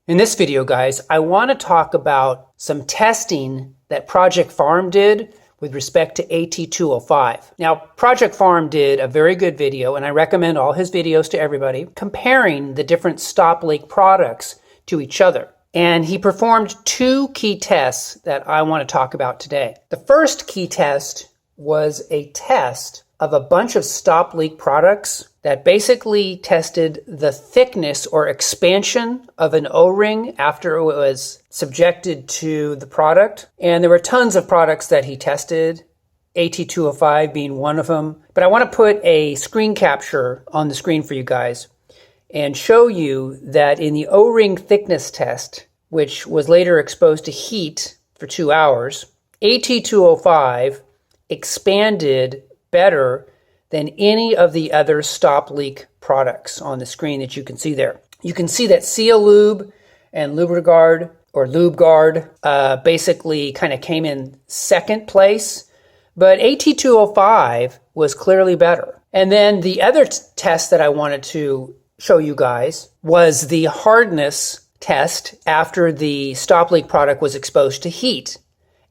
In this video, guys, I want to talk about some testing that Project Farm did with respect to AT-205. Now, Project Farm did a very good video, and I recommend all his videos to everybody, comparing the different stop leak products to each other. And he performed two key tests that I want to talk about today. The first key test was a test of a bunch of stop leak products that basically tested the thickness or expansion of an O-ring after it was subjected to the product. And there were tons of products that he tested, AT-205 being one of them. But I want to put a screen capture on the screen for you guys and show you that in the O-ring thickness test, which was later exposed to heat for 2 hours, AT-205 expanded better than any of the other stop leak products on the screen that you can see there. You can see that Seal Lube and LubriGuard or LubeGuard basically kind of came in second place, but AT-205 was clearly better. And then the other test that I wanted to show you guys was the hardness test after the stop leak product was exposed to heat.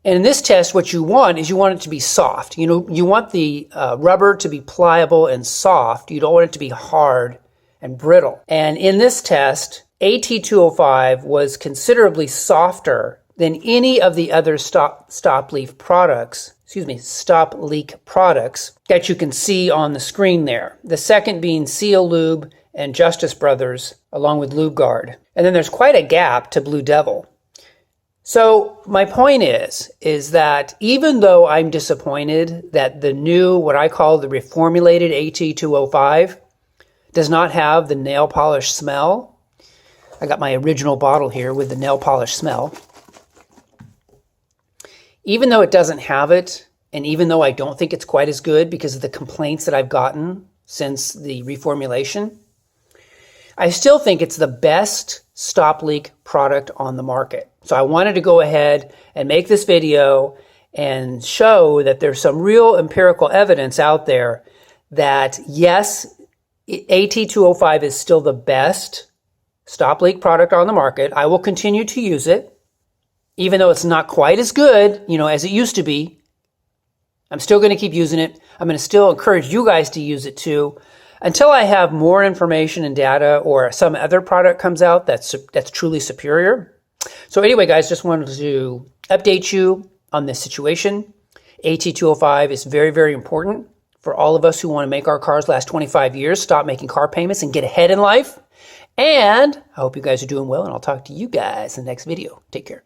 And in this test, what you want is you want it to be soft. You want the rubber to be pliable and soft. You don't want it to be hard and brittle. And in this test, AT-205 was considerably softer than any of the other stop leak products that you can see on the screen there. The second being Seal Lube and Justice Brothers, along with LubeGuard. And then there's quite a gap to Blue Devil. So my point is that even though I'm disappointed that the new, what I call the reformulated AT-205 does not have the nail polish smell. I got my original bottle here with the nail polish smell. Even though it doesn't have it, and even though I don't think it's quite as good because of the complaints that I've gotten since the reformulation, I still think it's the best stop leak product on the market. So I wanted to go ahead and make this video and show that there's some real empirical evidence out there that yes, AT-205 is still the best stop leak product on the market. I will continue to use it, even though it's not quite as good, as it used to be. I'm still going to keep using it. I'm going to still encourage you guys to use it too, until I have more information and data or some other product comes out that's truly superior. So anyway, guys, just wanted to update you on this situation. AT-205 is very, very important for all of us who want to make our cars last 25 years, stop making car payments, and get ahead in life. And I hope you guys are doing well, and I'll talk to you guys in the next video. Take care.